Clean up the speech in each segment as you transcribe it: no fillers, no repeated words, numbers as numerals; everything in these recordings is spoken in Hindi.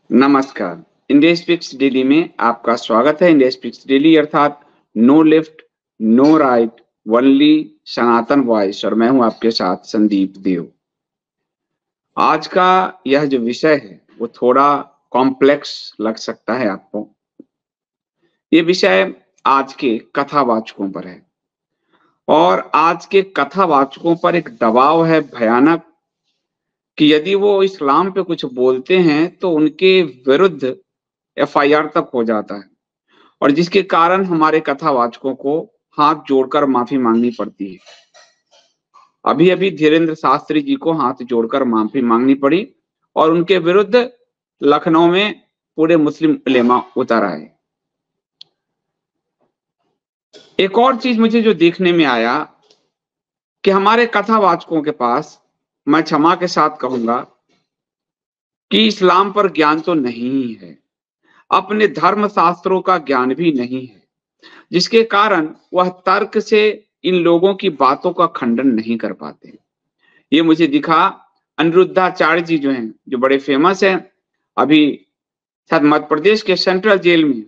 नमस्कार। इंडिया स्पीक्स डेली में आपका स्वागत है। इंडिया स्पीक्स डेली अर्थात no left, no right, only Sanatan voice और मैं हूं आपके साथ संदीप देव। आज का यह जो विषय है वो थोड़ा कॉम्प्लेक्स लग सकता है आपको। ये विषय आज के कथावाचकों पर है और आज के कथावाचकों पर एक दबाव है भयानक कि यदि वो इस्लाम पे कुछ बोलते हैं तो उनके विरुद्ध एफआईआर तक हो जाता है और जिसके कारण हमारे कथावाचकों को हाथ जोड़कर माफी मांगनी पड़ती है। अभी-अभी धीरेन्द्र शास्त्री जी को हाथ जोड़कर माफी मांगनी पड़ी और उनके विरुद्ध लखनऊ में पूरे मुस्लिम उलेमा उतर आए। एक और चीज मुझे जो देखने में आया कि हमारे कथावाचकों के पास, मैं क्षमा के साथ कहूंगा कि इस्लाम पर ज्ञान तो नहीं है, अपने धर्म शास्त्रों का ज्ञान भी नहीं है, जिसके कारण वह तर्क से इन लोगों की बातों का खंडन नहीं कर पाते। ये मुझे दिखा अनिरुद्धाचार्य जी जो हैं, जो बड़े फेमस हैं, अभी शायद मध्य प्रदेश के सेंट्रल जेल में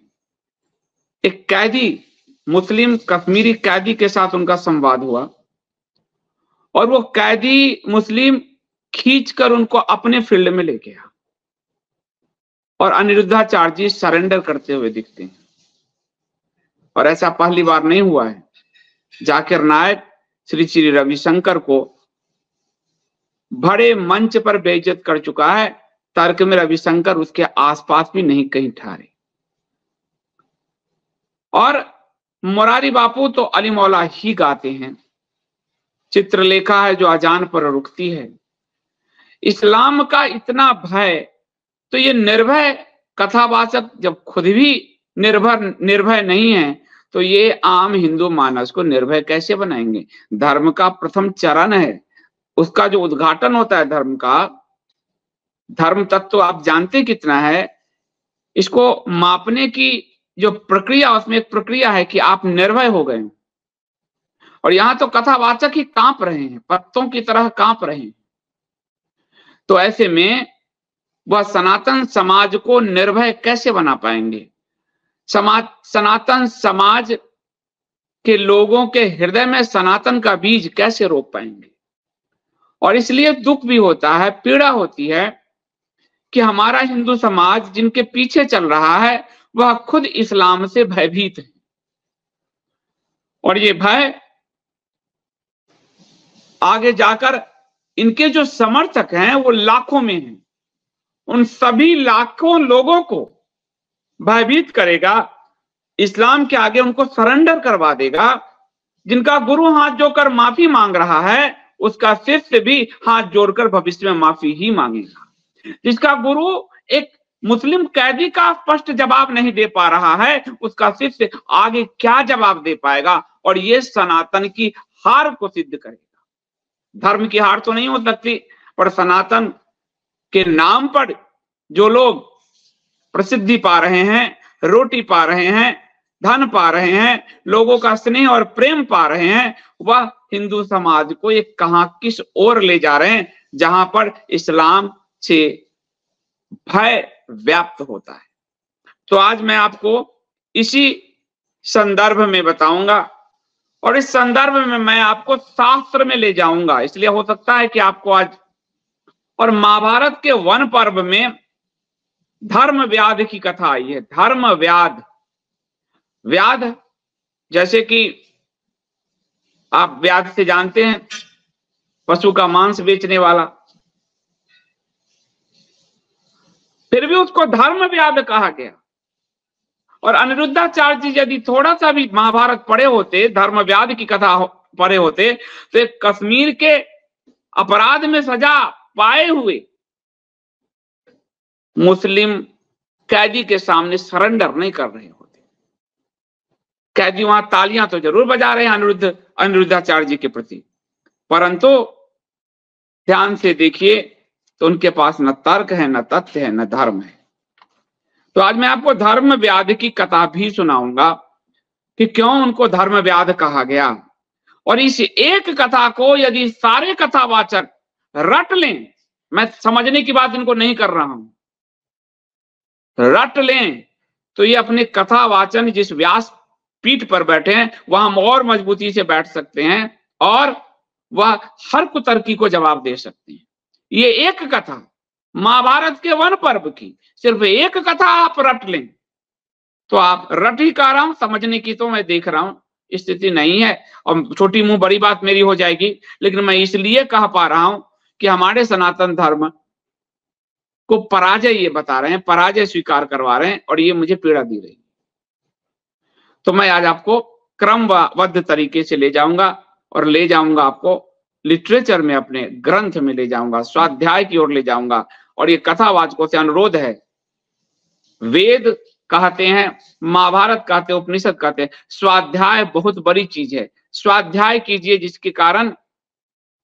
एक कैदी, मुस्लिम कश्मीरी कैदी के साथ उनका संवाद हुआ और वो कैदी मुस्लिम खींचकर उनको अपने फील्ड में ले गया और अनिरुद्धाचार्य जी सरेंडर करते हुए दिखते हैं और ऐसा पहली बार नहीं हुआ है। जाकिर नायक श्री श्री रविशंकर को बड़े मंच पर बेइज्जत कर चुका है। तर्क में रविशंकर उसके आसपास भी नहीं कहीं ठहरे और मुरारी बापू तो अली मौला ही गाते हैं। चित्रलेखा है जो अजान पर रुकती है। इस्लाम का इतना भय, तो ये निर्भय कथावाचक जब खुद भी निर्भय नहीं है तो ये आम हिंदू मानस को निर्भय कैसे बनाएंगे। धर्म का प्रथम चरण है, उसका जो उद्घाटन होता है धर्म का, धर्म तत्व आप जानते कितना है, इसको मापने की जो प्रक्रिया, उसमें एक प्रक्रिया है कि आप निर्भय हो गए और यहां तो कथावाचक ही कांप रहे हैं, पत्तों की तरह कांप रहे हैं। तो ऐसे में वह सनातन समाज को निर्भय कैसे बना पाएंगे। सनातन समाज के लोगों के हृदय में सनातन का बीज कैसे रोप पाएंगे। और इसलिए दुख भी होता है, पीड़ा होती है कि हमारा हिंदू समाज जिनके पीछे चल रहा है वह खुद इस्लाम से भयभीत है और ये भय आगे जाकर इनके जो समर्थक हैं वो लाखों में हैं, उन सभी लाखों लोगों को भयभीत करेगा, इस्लाम के आगे उनको सरेंडर करवा देगा। जिनका गुरु हाथ जोड़कर माफी मांग रहा है उसका शिष्य भी हाथ जोड़कर भविष्य में माफी ही मांगेगा। जिसका गुरु एक मुस्लिम कैदी का स्पष्ट जवाब नहीं दे पा रहा है उसका शिष्य आगे क्या जवाब दे पाएगा। और ये सनातन की हार को सिद्ध करेगा। धर्म की हार तो नहीं हो सकती, पर सनातन के नाम पर जो लोग प्रसिद्धि पा रहे हैं, रोटी पा रहे हैं, धन पा रहे हैं, लोगों का स्नेह और प्रेम पा रहे हैं, वह हिंदू समाज को एक कहां किस ओर ले जा रहे हैं जहां पर इस्लाम से भय व्याप्त होता है। तो आज मैं आपको इसी संदर्भ में बताऊंगा और इस संदर्भ में मैं आपको शास्त्र में ले जाऊंगा। इसलिए हो सकता है कि आपको आज, और महाभारत के वन पर्व में धर्म व्याध की कथा आई है। धर्म व्याध, व्याध जैसे कि आप व्याध से जानते हैं, पशु का मांस बेचने वाला, फिर भी उसको धर्म व्याध कहा गया। और अनिरुद्धाचार्य जी यदि थोड़ा सा भी महाभारत पढ़े होते, धर्म व्याध की कथा पढ़े होते, तो कश्मीर के अपराध में सजा पाए हुए मुस्लिम कैदी के सामने सरेंडर नहीं कर रहे होते। कैदी वहां तालियां तो जरूर बजा रहे हैं अनिरुद्धाचार्य जी के प्रति, परंतु ध्यान से देखिए तो उनके पास न तर्क है, न तथ्य है, न धर्म है। तो आज मैं आपको धर्म व्याध की कथा भी सुनाऊंगा कि क्यों उनको धर्म व्याध कहा गया। और इस एक कथा को यदि सारे कथावाचक रट लें, मैं समझने की बात इनको नहीं कर रहा हूं, रट लें तो ये अपने कथा वाचन जिस व्यास पीठ पर बैठे हैं वहां हम और मजबूती से बैठ सकते हैं और वह हर कुतर्की को जवाब दे सकते हैं। ये एक कथा महाभारत के वन पर्व की सिर्फ एक कथा आप रट लें तो आप रट ही का रहा हूं, समझने की तो मैं देख रहा हूं स्थिति नहीं है। और छोटी मुंह बड़ी बात मेरी हो जाएगी, लेकिन मैं इसलिए कह पा रहा हूं कि हमारे सनातन धर्म को पराजय ये बता रहे हैं, पराजय स्वीकार करवा रहे हैं और ये मुझे पीड़ा दी रही। तो मैं आज आपको क्रमबद्ध तरीके से ले जाऊंगा और ले जाऊंगा आपको लिटरेचर में, अपने ग्रंथ में ले जाऊंगा, स्वाध्याय की ओर ले जाऊंगा। और ये कथावाचकों से अनुरोध है, वेद कहते हैं, महाभारत कहते हैं, उपनिषद कहते हैं, स्वाध्याय बहुत बड़ी चीज है। स्वाध्याय कीजिए जिसके कारण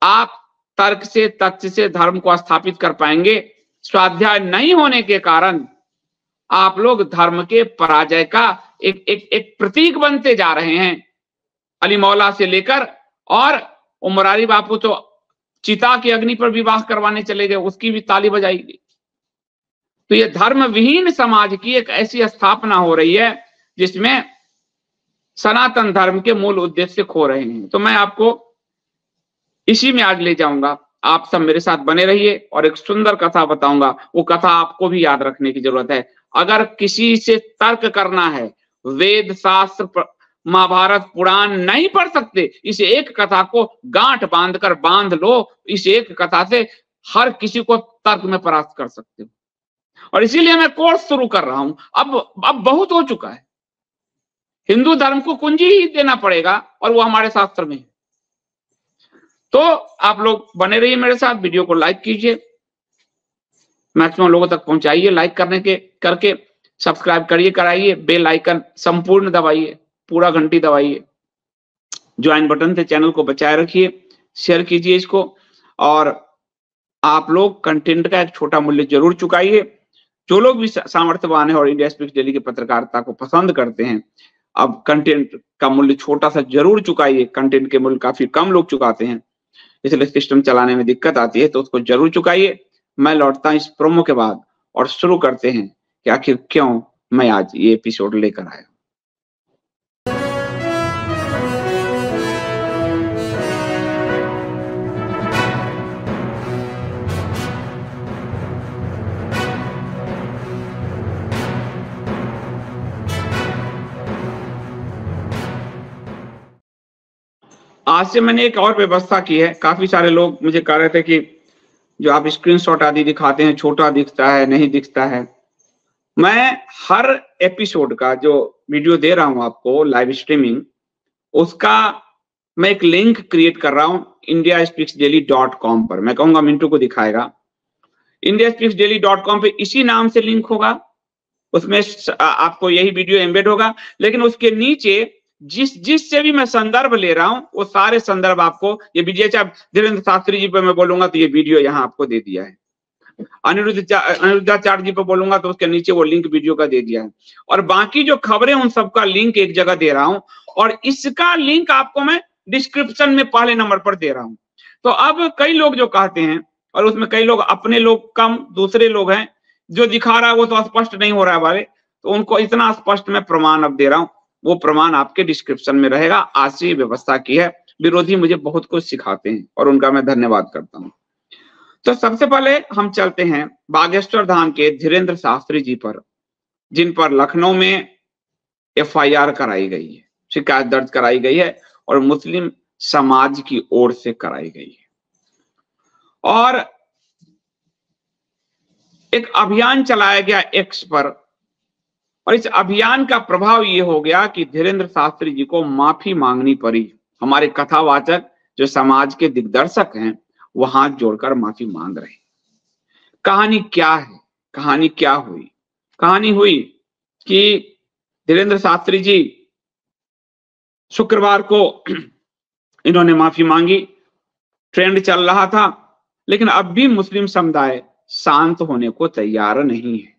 आप तर्क से, तथ्य से धर्म को स्थापित कर पाएंगे। स्वाध्याय नहीं होने के कारण आप लोग धर्म के पराजय का एक प्रतीक बनते जा रहे हैं। अली मौला से लेकर और मुरारी बापू तो चिता की अग्नि पर विवाह करवाने चले गए, उसकी भी ताली बजाई। तो ये धर्म विहीन समाज की एक ऐसी स्थापना हो रही है जिसमें सनातन धर्म के मूल उद्देश्य खो रहे हैं। तो मैं आपको इसी में आज ले जाऊंगा, आप सब मेरे साथ बने रहिए और एक सुंदर कथा बताऊंगा। वो कथा आपको भी याद रखने की जरूरत है। अगर किसी से तर्क करना है, वेद शास्त्र महाभारत पुराण नहीं पढ़ सकते, इस एक कथा को गांठ बांधकर बांध लो। इस एक कथा से हर किसी को तर्क में परास्त कर सकते हो। और इसीलिए मैं कोर्स शुरू कर रहा हूं। अब बहुत हो चुका है, हिंदू धर्म को कुंजी ही देना पड़ेगा और वो हमारे शास्त्र में है। तो आप लोग बने रहिए मेरे साथ, वीडियो को लाइक कीजिए, मैक्सिमम लोगों तक पहुंचाइए, लाइक करके सब्सक्राइब करिए, कराइए, बेल आइकन संपूर्ण दबाइए, पूरा घंटी दबाइए, ज्वाइन बटन से चैनल को बचाए रखिए, शेयर कीजिए इसको। और आप लोग कंटेंट का एक छोटा मूल्य जरूर चुकाइए। जो लोग भी सामर्थ्यवान है और इंडिया स्पीक्स डेली की पत्रकारिता को पसंद करते हैं, अब कंटेंट का मूल्य छोटा सा जरूर चुकाइए। कंटेंट के मूल्य काफी कम लोग चुकाते हैं, इसलिए सिस्टम चलाने में दिक्कत आती है, तो उसको जरूर चुकाइए। मैं लौटता हूं इस प्रोमो के बाद और शुरू करते हैं कि आखिर क्यों मैं आज ये एपिसोड लेकर आया। आज से मैंने एक और व्यवस्था की है। काफी सारे लोग मुझे कह रहे थे कि जो आप स्क्रीनशॉट आदि दिखाते हैं छोटा दिखता है, नहीं दिखता है। मैं हर एपिसोड का जो वीडियो दे रहा हूं आपको लाइव स्ट्रीमिंग, उसका मैं एक लिंक क्रिएट कर रहा हूं indiaspeaksdaily.com पर। मैं कहूंगा मिंटू को दिखाएगा, indiaspeaksdaily.com पे इसी नाम से लिंक होगा, उसमें आपको यही वीडियो एम्बेड होगा। लेकिन उसके नीचे जिससे भी मैं संदर्भ ले रहा हूं वो सारे संदर्भ आपको, ये विजय धीरेन्द्र शास्त्री जी पे मैं बोलूंगा तो ये वीडियो यहाँ आपको दे दिया है। अनिरुद्धाचार्य जी पे बोलूंगा तो उसके नीचे वो लिंक वीडियो का दे दिया है। और बाकी जो खबरें उन सबका लिंक एक जगह दे रहा हूं और इसका लिंक आपको मैं डिस्क्रिप्शन में पहले नंबर पर दे रहा हूं। तो अब कई लोग जो कहते हैं, और उसमें कई लोग अपने लोग कम, दूसरे लोग हैं, जो दिखा रहा है वो तो स्पष्ट नहीं हो रहा है वाले, तो उनको इतना स्पष्ट मैं प्रमाण अब दे रहा हूं। वो प्रमाण आपके डिस्क्रिप्शन में रहेगा। आज से ये व्यवस्था की है। विरोधी मुझे बहुत कुछ सिखाते हैं और उनका मैं धन्यवाद करता हूं। तो सबसे पहले हम चलते हैं बागेश्वर धाम के धीरेन्द्र शास्त्री जी पर, जिन पर लखनऊ में FIR कराई गई है, शिकायत दर्ज कराई गई है और मुस्लिम समाज की ओर से कराई गई है। और एक अभियान चलाया गया X पर, और इस अभियान का प्रभाव ये हो गया कि धीरेन्द्र शास्त्री जी को माफी मांगनी पड़ी। हमारे कथावाचक जो समाज के दिग्दर्शक हैं वो हाथ जोड़कर माफी मांग रहे हैं। कहानी क्या है, कहानी क्या हुई? कहानी हुई कि धीरेन्द्र शास्त्री जी शुक्रवार को इन्होंने माफी मांगी। ट्रेंड चल रहा था, लेकिन अब भी मुस्लिम समुदाय शांत होने को तैयार नहीं है।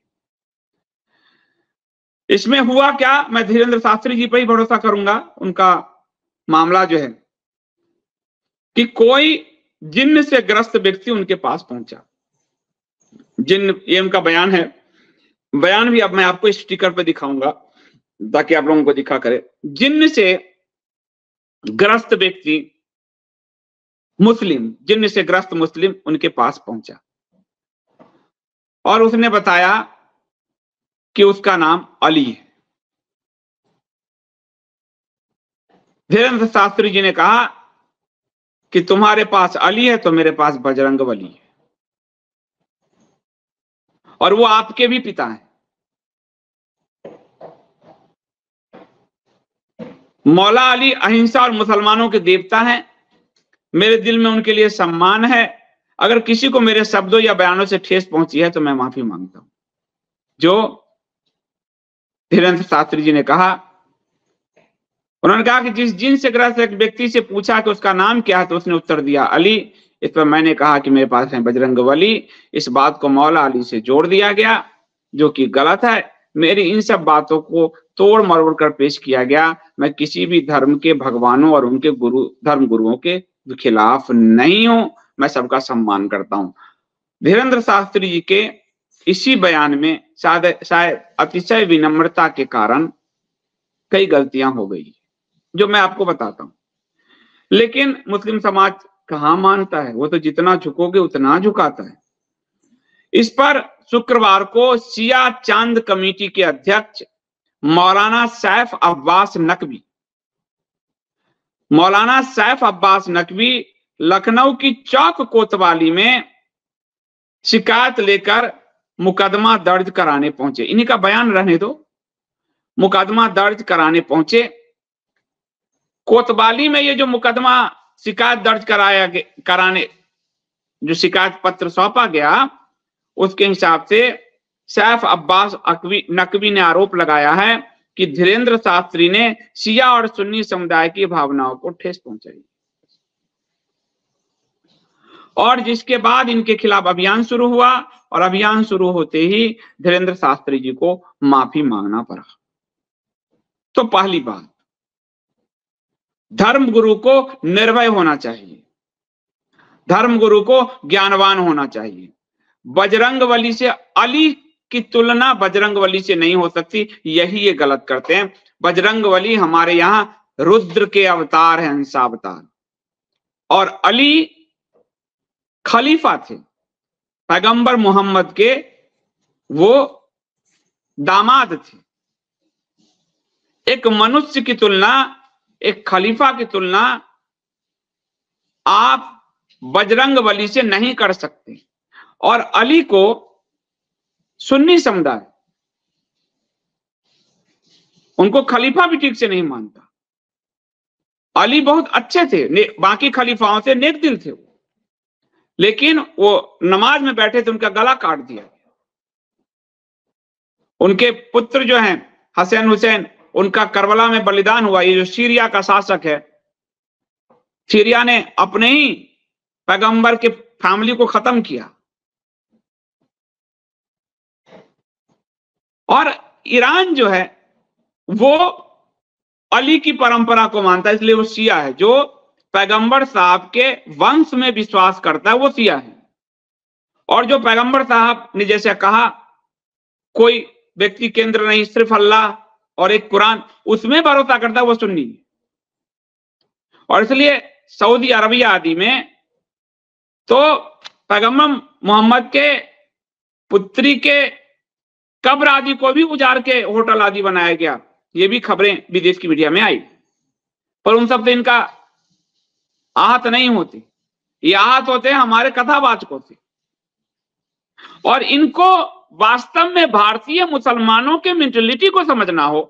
इसमें हुआ क्या, मैं धीरेन्द्र शास्त्री जी पर ही भरोसा करूंगा। उनका मामला जो है कि कोई जिन्न से ग्रस्त व्यक्ति उनके पास पहुंचा। जिन्न, ये उनका बयान है, बयान भी अब मैं आपको स्टिकर पे दिखाऊंगा ताकि आप लोगों को दिखा करे। जिन्न से ग्रस्त व्यक्ति मुस्लिम, जिन्न से ग्रस्त मुस्लिम उनके पास पहुंचा और उसने बताया कि उसका नाम अली है। धीरेन्द्र शास्त्री जी ने कहा कि तुम्हारे पास अली है तो मेरे पास बजरंगबली है, और वो आपके भी पिता हैं। मौला अली अहिंसा और मुसलमानों के देवता हैं। मेरे दिल में उनके लिए सम्मान है। अगर किसी को मेरे शब्दों या बयानों से ठेस पहुंची है तो मैं माफी मांगता हूं। जो धीरेन्द्र शास्त्री जी ने कहा, उन्होंने कहा कि जिस जिन से ग्रस्त एक व्यक्ति से पूछा कि उसका नाम क्या है तो उसने उत्तर दिया अली। इस पर मैंने कहा कि मेरे पास है बजरंगबली। इस बात को मौला अली से जोड़ दिया गया, जो कि गलत है। मेरी इन सब बातों को तोड़ मरोड़ कर पेश किया गया। मैं किसी भी धर्म के भगवानों और उनके धर्म गुरुओं के खिलाफ नहीं हूं। मैं सबका सम्मान करता हूं। धीरेन्द्र शास्त्री जी के इसी बयान में शायद अतिशय विनम्रता के कारण कई गलतियां हो गई, जो मैं आपको बताता हूं। लेकिन मुस्लिम समाज कहां मानता है, वो तो जितना झुकोगे उतना झुकाता है। इस पर शुक्रवार को शिया चांद कमेटी के अध्यक्ष मौलाना सैफ अब्बास नकवी लखनऊ की चौक कोतवाली में शिकायत लेकर मुकदमा दर्ज कराने पहुंचे। इन्हीं का बयान रहने दो। मुकदमा दर्ज कराने पहुंचे कोतवाली में। ये जो मुकदमा शिकायत दर्ज कराने जो शिकायत पत्र सौंपा गया, उसके हिसाब से सैफ अब्बास नकवी ने आरोप लगाया है कि धीरेन्द्र शास्त्री ने शिया और सुन्नी समुदाय की भावनाओं को ठेस पहुंचाई, और जिसके बाद इनके खिलाफ अभियान शुरू हुआ, और अभियान शुरू होते ही धीरेन्द्र शास्त्री जी को माफी मांगना पड़ा। तो पहली बात, धर्मगुरु को निर्भय होना चाहिए, धर्मगुरु को ज्ञानवान होना चाहिए। बजरंगबली से अली की तुलना बजरंगबली से नहीं हो सकती, यही ये गलत करते हैं। बजरंगबली हमारे यहां रुद्र के अवतार हैं, हंसावतार, और अली खलीफा थे, पैगंबर मोहम्मद के वो दामाद थे। एक मनुष्य की तुलना, एक खलीफा की तुलना आप बजरंगबली से नहीं कर सकते। और अली को सुन्नी समुदाय उनको खलीफा भी ठीक से नहीं मानता। अली बहुत अच्छे थे, बाकी खलीफाओं से नेक दिल थे वो, लेकिन वो नमाज में बैठे थे, उनका गला काट दिया। उनके पुत्र जो हैं हसन हुसैन, उनका करबला में बलिदान हुआ। ये जो सीरिया का शासक है, सीरिया ने अपने ही पैगंबर के फैमिली को खत्म किया। और ईरान जो है वो अली की परंपरा को मानता है, इसलिए वो शिया है। जो पैगंबर साहब के वंश में विश्वास करता है वो शिया है। और जो पैगंबर साहब ने जैसे कहा कोई व्यक्ति केंद्र नहीं, सिर्फ अल्लाह और एक कुरान, उसमें भरोसा करता है वो सुन्नी है। और इसलिए सऊदी अरबिया आदि में तो पैगंबर मोहम्मद के पुत्री के कब्र आदि को भी उजाड़ के होटल आदि बनाया गया। ये भी खबरें विदेश की मीडिया में आई, पर उन सबसे इनका आहत नहीं होती। ये आहत होते हैं हमारे कथावाचकों से। और इनको वास्तव में भारतीय मुसलमानों के मेंटेलिटी को समझना हो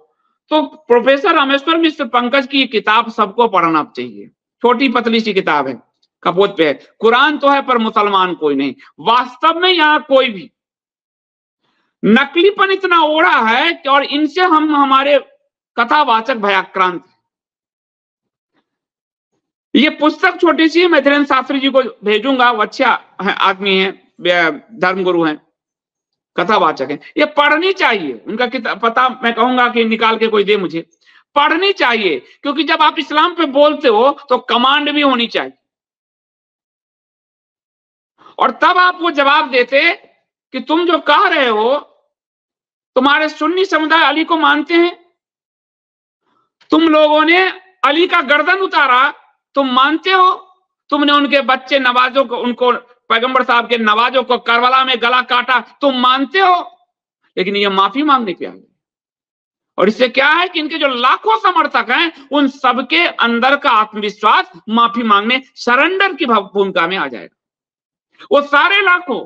तो प्रोफेसर रामेश्वर मिश्र पंकज की किताब सबको पढ़ना चाहिए। छोटी पतली सी किताब है, कपोत पे है। कुरान तो है पर मुसलमान कोई नहीं। वास्तव में यहां कोई भी नकलीपन इतना ओढ़ा है कि, और इनसे हम हमारे कथावाचक भयाक्रांत हैं। ये पुस्तक छोटी सी है, मैं धीरेन्द्र शास्त्री जी को भेजूंगा, वो अच्छा आदमी है, धर्मगुरु हैं, कथावाचक हैं। ये पढ़नी चाहिए। उनका किताब पता मैं कहूंगा कि निकाल के कोई दे मुझे, पढ़नी चाहिए। क्योंकि जब आप इस्लाम पे बोलते हो तो कमांड भी होनी चाहिए, और तब आप वो जवाब देते कि तुम जो कह रहे हो तुम्हारे सुन्नी समुदाय अली को मानते हैं, तुम लोगों ने अली का गर्दन उतारा, तुम मानते हो, तुमने उनके बच्चे नवाजों को, उनको पैगंबर साहब के नवाजों को करबला में गला काटा, तुम मानते हो, लेकिन ये माफी मांगने पे आ गए। और इससे क्या है कि इनके जो लाखों समर्थक हैं उन सबके अंदर का आत्मविश्वास माफी मांगने, सरेंडर की भूमिका में आ जाएगा। वो सारे लाखों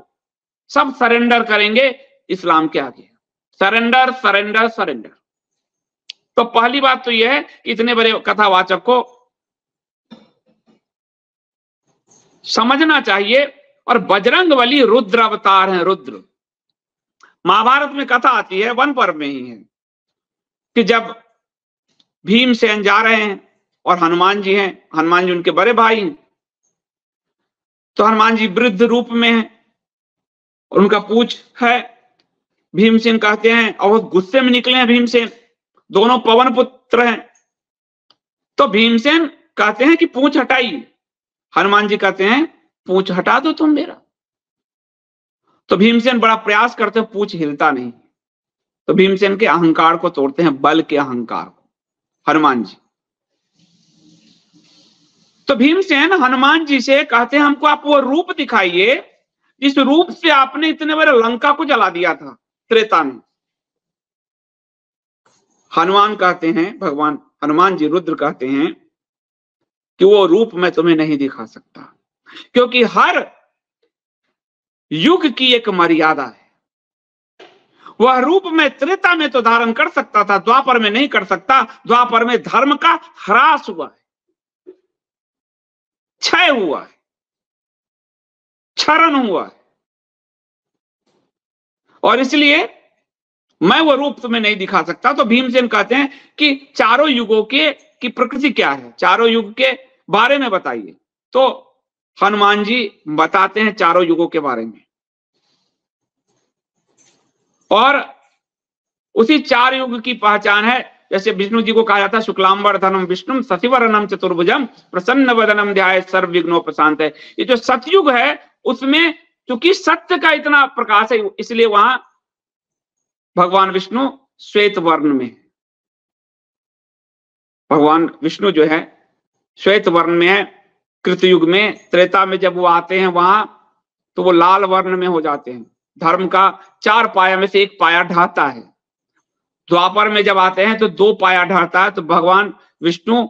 सब सरेंडर करेंगे इस्लाम के आगे। Surrender surrender surrender. तो पहली बात तो यह है कि इतने बड़े कथावाचक को समझना चाहिए। और बजरंगबली रुद्र अवतार हैं, रुद्र। महाभारत में कथा आती है, वन पर्व में ही है, कि जब भीमसेन जा रहे हैं और हनुमान जी हैं, हनुमान जी उनके बड़े भाई हैं, तो हनुमान जी वृद्ध रूप में हैं और उनका पूछ है। भीमसेन कहते हैं, और वो गुस्से में निकले हैं भीमसेन, दोनों पवन पुत्र हैं। तो भीमसेन कहते हैं कि पूंछ हटाइए। हनुमान जी कहते हैं पूंछ हटा दो तुम मेरा। तो भीमसेन बड़ा प्रयास करते हैं, पूंछ हिलता नहीं। तो भीमसेन के अहंकार को तोड़ते हैं, बल के अहंकार को, हनुमान जी। तो भीमसेन हनुमान जी से कहते हैं हमको आप वो रूप दिखाइए जिस रूप से आपने इतने बड़े लंका को जला दिया था त्रेता में। हनुमान कहते हैं, भगवान हनुमान जी रुद्र कहते हैं कि वो रूप मैं तुम्हें नहीं दिखा सकता, क्योंकि हर युग की एक मर्यादा है। वह रूप मैं त्रेता में तो धारण कर सकता था, द्वापर में नहीं कर सकता। द्वापर में धर्म का ह्रास हुआ है, क्षय हुआ है, क्षरण हुआ है, और इसलिए मैं वो रूप तुम्हें नहीं दिखा सकता। तो भीमसेन कहते हैं कि चारों युगों की प्रकृति क्या है, चारों युग के बारे में बताइए। तो हनुमान जी बताते हैं चारों युगों के बारे में, और उसी चार युग की पहचान है। जैसे विष्णु जी को कहा जाता है शुक्लांबरधरम विष्णुम शशिवर्णम चतुर्भुजम प्रसन्न वदनम ध्याये सर्व विघ्नोपशांत है। ये जो सतयुग है उसमें क्योंकि सत्य का इतना प्रकाश है, इसलिए वहां भगवान विष्णु श्वेत वर्ण में, भगवान विष्णु जो है श्वेत वर्ण में है। कृतयुग में, त्रेता में जब वो आते हैं वहां, तो वो लाल वर्ण में हो जाते हैं। धर्म का 4 पाया में से 1 पाया ढहता है। द्वापर में जब आते हैं तो 2 पाया ढहता है, तो भगवान विष्णु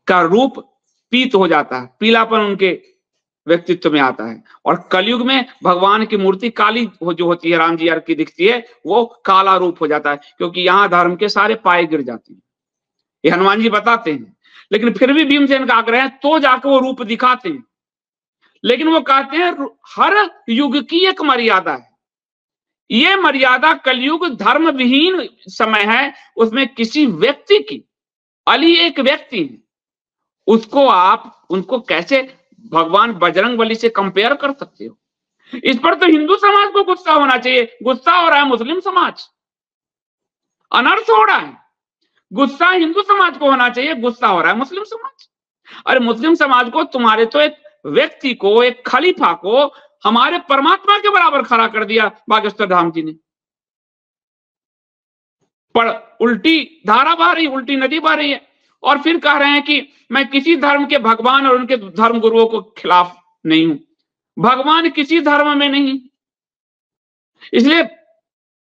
का रूप पीत हो जाता है, पीलापन उनके व्यक्तित्व में आता है। और कलयुग में भगवान की मूर्ति काली जो होती है, राम जी की दिखती है, वो काला रूप हो जाता है, क्योंकि यहां धर्म के सारे पाए गिर जाते हैं। ये हनुमान जी बताते हैं। लेकिन फिर भी भीमसेन का आग्रह है तो जाकर वो रूप दिखाते हैं। लेकिन वो कहते हैं हर युग की एक मर्यादा है। ये मर्यादा कलयुग धर्म विहीन समय है, उसमें किसी व्यक्ति की, अली एक व्यक्ति है, उसको आप उनको कैसे भगवान बजरंगबली से कंपेयर कर सकते हो? इस पर तो हिंदू समाज को गुस्सा होना चाहिए। गुस्सा हो रहा है मुस्लिम समाज, अनर्थ हो रहा है। गुस्सा हिंदू समाज को होना चाहिए, गुस्सा हो रहा है मुस्लिम समाज। अरे मुस्लिम समाज को, तुम्हारे तो एक व्यक्ति को, एक खलीफा को हमारे परमात्मा के बराबर खड़ा कर दिया बागेश्वर धाम जी ने। पर उल्टी धारा बह रही, उल्टी नदी बह रही है, और फिर कह रहे हैं कि मैं किसी धर्म के भगवान और उनके धर्म गुरुओं को खिलाफ नहीं हूं। भगवान किसी धर्म में नहीं, इसलिए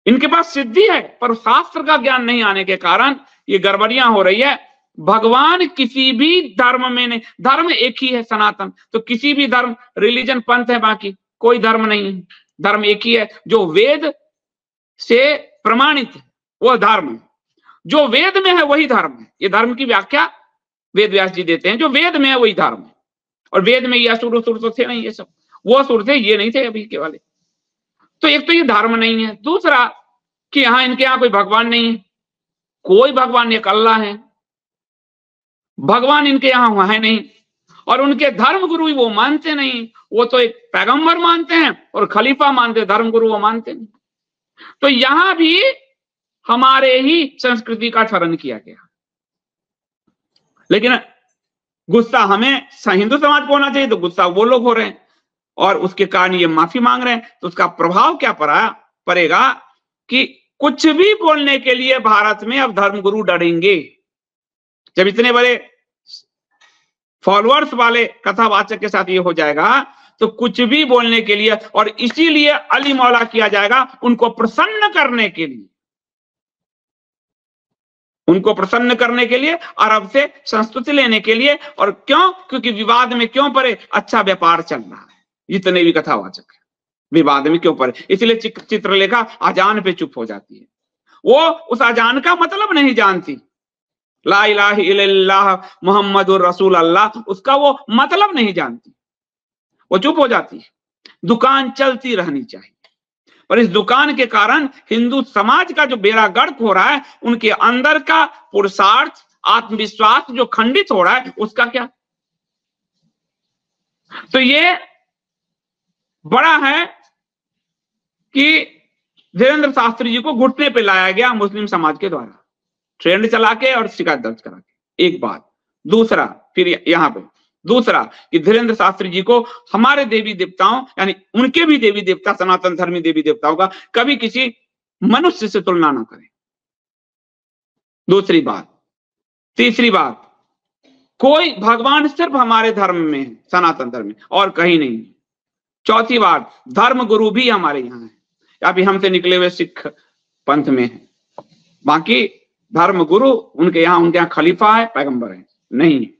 इनके पास सिद्धि है पर शास्त्र का ज्ञान नहीं आने के कारण ये गड़बड़ियां हो रही है। भगवान किसी भी धर्म में नहीं, धर्म एक ही है सनातन। तो किसी भी धर्म, रिलीजन पंथ है, बाकी कोई धर्म नहीं है। धर्म एक ही है, जो वेद से प्रमाणित है वो धर्म है। जो वेद में है वही धर्म है। ये धर्म की व्याख्या वेद व्यास जी देते हैं, जो वेद में है वही धर्म है। और वेद में ये असुर तो थे नहीं, ये सब वो असुर थे, ये नहीं थे अभी के वाले। तो एक तो ये धर्म नहीं है, दूसरा कि यहां इनके यहां कोई भगवान नहीं है, कोई भगवान, एक अल्लाह है। भगवान इनके यहां है नहीं, और उनके धर्म गुरु वो मानते नहीं। वो तो एक पैगंबर मानते हैं और खलीफा मानते हैं, धर्म गुरु वो मानते नहीं। तो यहां भी हमारे ही संस्कृति का क्षरण किया गया। लेकिन गुस्सा हमें हिंदू समाज को होना चाहिए, तो गुस्सा वो लोग हो रहे हैं और उसके कारण ये माफी मांग रहे हैं। तो उसका प्रभाव क्या पड़ेगा कि कुछ भी बोलने के लिए भारत में अब धर्मगुरु डरेंगे। जब इतने बड़े फॉलोअर्स वाले कथावाचक के साथ ये हो जाएगा तो कुछ भी बोलने के लिए, और इसीलिए अली मौला किया जाएगा उनको प्रसन्न करने के लिए, उनको प्रसन्न करने के लिए, अरब से संस्तुति लेने के लिए। और क्यों? क्योंकि विवाद में क्यों पड़े? अच्छा व्यापार चल रहा है। जितने भी कथावाचक है विवाद में क्यों पड़े? इसलिए चित्रलेखा अजान पे चुप हो जाती है। वो उस अजान का मतलब नहीं जानती, ला इलाहा इल्लल्लाह मुहम्मदुर रसूल अल्लाह, उसका वो मतलब नहीं जानती, वो चुप हो जाती है। दुकान चलती रहनी चाहिए, पर इस दुकान के कारण हिंदू समाज का जो बेड़ा गर्क हो रहा है, उनके अंदर का पुरुषार्थ, आत्मविश्वास जो खंडित हो रहा है, उसका क्या? तो ये बड़ा है कि धीरेन्द्र शास्त्री जी को घुटने पे लाया गया मुस्लिम समाज के द्वारा, ट्रेंड चला के और शिकायत दर्ज करा के। एक बात। दूसरा, फिर यहां पे दूसरा कि धीरेन्द्र शास्त्री जी को हमारे देवी देवताओं, यानी उनके भी देवी देवता, सनातन धर्मी देवी देवताओं का कभी किसी मनुष्य से तुलना ना करें। दूसरी बात। तीसरी बात, कोई भगवान सिर्फ हमारे धर्म में है, सनातन धर्म में, और कहीं नहीं है। चौथी बात, धर्म गुरु भी हमारे यहाँ है, अभी हमसे निकले हुए सिख पंथ में है, बाकी धर्म गुरु उनके यहाँ खलीफा है, पैगंबर है, नहीं है।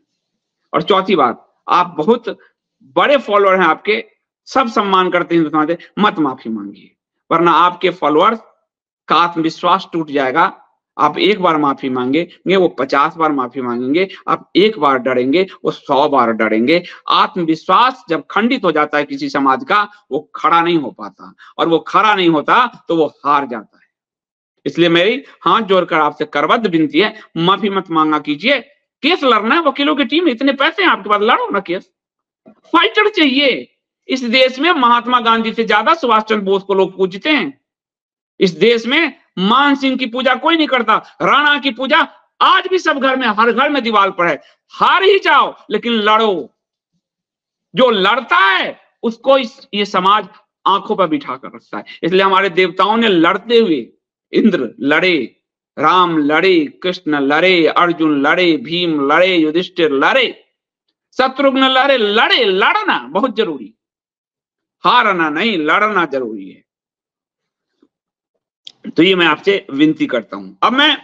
और चौथी बात, आप बहुत बड़े फॉलोअर हैं, आपके सब सम्मान करते हैं हिंदुस्तान से, मत माफी मांगिए, वरना आपके फॉलोअर्स का आत्मविश्वास टूट जाएगा। आप एक बार माफी मांगेंगे, वो 50 बार माफी मांगेंगे। आप एक बार डरेंगे, वो 100 बार डरेंगे। आत्मविश्वास जब खंडित हो जाता है किसी समाज का, वो खड़ा नहीं हो पाता, और वो खड़ा नहीं होता तो वो हार जाता है। इसलिए मेरी हाथ जोड़कर आपसे करबद्ध विनती है, माफी मत मांगा कीजिए। केस लड़ना है, वकीलों की टीम, इतने पैसे हैं आपके पास, लड़ो ना केस। फाइटर चाहिए। इस देश में महात्मा गांधी से ज्यादा सुभाष चंद्र बोस को लोग पूजते हैं। इस देश में मान सिंह की पूजा कोई नहीं करता, राणा की पूजा आज भी सब घर में, हर घर में दीवार पर है। हार ही जाओ लेकिन लड़ो। जो लड़ता है उसको ये समाज आंखों पर बिठा कर रखता है। इसलिए हमारे देवताओं ने लड़ते हुए, इंद्र लड़े, राम लड़े, कृष्ण लड़े, अर्जुन लड़े, भीम लड़े, युधिष्ठिर लड़े, शत्रुघ्न लड़े। लड़ना बहुत जरूरी, हारना नहीं, लड़ना जरूरी है। तो ये मैं आपसे विनती करता हूं। अब मैं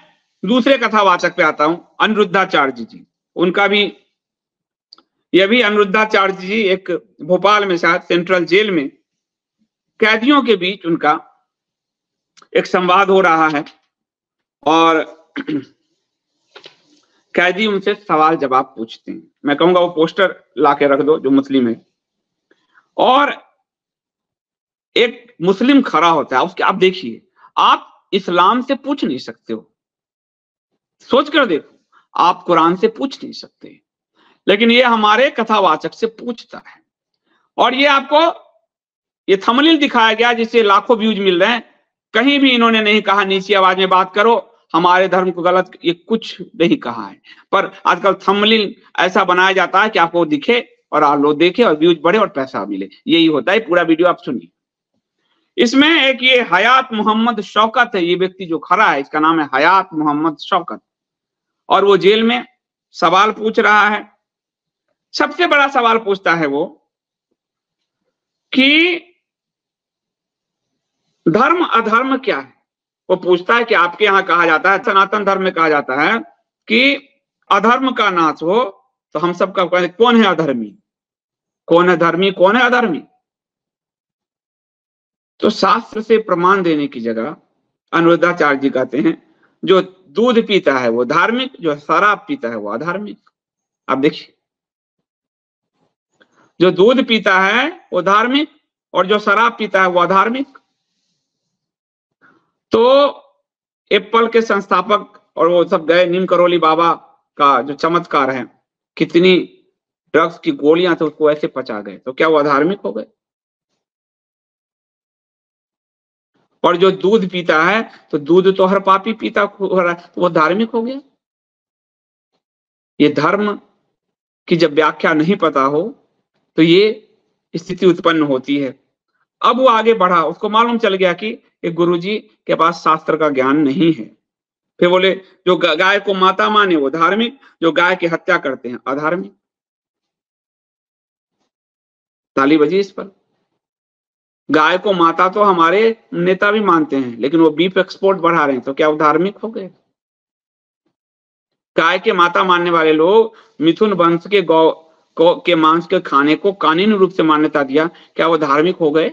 दूसरे कथावाचक पे आता हूं, अनिरुद्धाचार्य जी। उनका भी, यह भी अनिरुद्धाचार्य जी एक भोपाल में शायद सेंट्रल जेल में कैदियों के बीच उनका एक संवाद हो रहा है, और कैदी उनसे सवाल जवाब पूछते हैं। मैं कहूंगा वो पोस्टर लाके रख दो जो मुस्लिम है, और एक मुस्लिम खड़ा होता है, उसके आप देखिए, आप इस्लाम से पूछ नहीं सकते हो, सोच कर देखो, आप कुरान से पूछ नहीं सकते, लेकिन ये हमारे कथावाचक से पूछता है। और ये आपको ये थंबनेल दिखाया गया जिससे लाखों व्यूज मिल रहे हैं। कहीं भी इन्होंने नहीं कहा नीची आवाज में बात करो, हमारे धर्म को गलत, ये कुछ नहीं कहा है। पर आजकल थंबनेल ऐसा बनाया जाता है कि आपको दिखे और आप लोग देखे और व्यूज बढ़े और पैसा मिले, यही होता है। पूरा वीडियो आप सुनिए। इसमें एक ये हयात मोहम्मद शौकत है, ये व्यक्ति जो खड़ा है इसका नाम है हयात मोहम्मद शौकत, और वो जेल में सवाल पूछ रहा है। सबसे बड़ा सवाल पूछता है वो कि धर्म अधर्म क्या है। वो पूछता है कि आपके यहां कहा जाता है, सनातन धर्म में कहा जाता है कि अधर्म का नाश हो, तो हम सबका कौन है अधर्मी, कौन है धर्मी, कौन है अधर्मी। तो शास्त्र से प्रमाण देने की जगह अनिरुद्धाचार्य जी कहते हैं जो दूध पीता है वो धार्मिक, जो शराब पीता है वो अधार्मिक। आप देखिए, जो दूध पीता है वो धार्मिक और जो शराब पीता है वो अधार्मिक। तो एप्पल के संस्थापक और वो सब गए, नीम करोली बाबा का जो चमत्कार है, कितनी ड्रग्स की गोलियां थे उसको ऐसे पचा गए, तो क्या वो अधार्मिक हो गए। और जो दूध पीता है, तो दूध तो हर पापी पीता हो रहा है, तो वो धार्मिक हो गया। ये धर्म की जब व्याख्या नहीं पता हो तो ये स्थिति उत्पन्न होती है। अब वो आगे बढ़ा, उसको मालूम चल गया कि एक गुरुजी के पास शास्त्र का ज्ञान नहीं है। फिर बोले जो गाय को माता माने वो धार्मिक, जो गाय की हत्या करते हैं अधार्मिक। ताली बजी इस पर। गाय को माता तो हमारे नेता भी मानते हैं, लेकिन वो बीफ एक्सपोर्ट बढ़ा रहे हैं, तो क्या वो धार्मिक हो गए? गाय के माता मानने वाले लोग मिथुन वंश के गौ के मांस के खाने को कानूनी रूप से मान्यता दिया, क्या वो धार्मिक हो गए?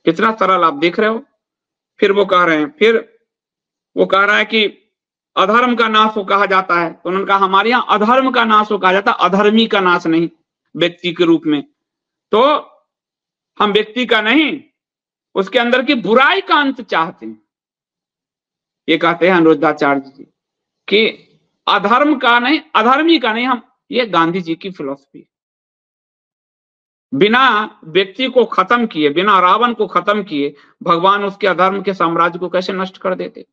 कितना सरल आप देख रहे हो। फिर वो कह रहे हैं, फिर वो कह रहा है कि अधर्म का नाश हो कहा जाता है, तो उन्होंने कहा हमारे यहाँ अधर्म का नाश हो कहा जाता है, अधर्मी का नाश नहीं, व्यक्ति के रूप में। तो हम व्यक्ति का नहीं, उसके अंदर की बुराई का अंत चाहते हैं। ये कहते हैं अनिरुद्धाचार्य जी कि अधर्म का नहीं, अधर्मी का नहीं, हम, ये गांधी जी की फिलॉसफी। बिना व्यक्ति को खत्म किए, बिना रावण को खत्म किए, भगवान उसके अधर्म के साम्राज्य को कैसे नष्ट कर देते?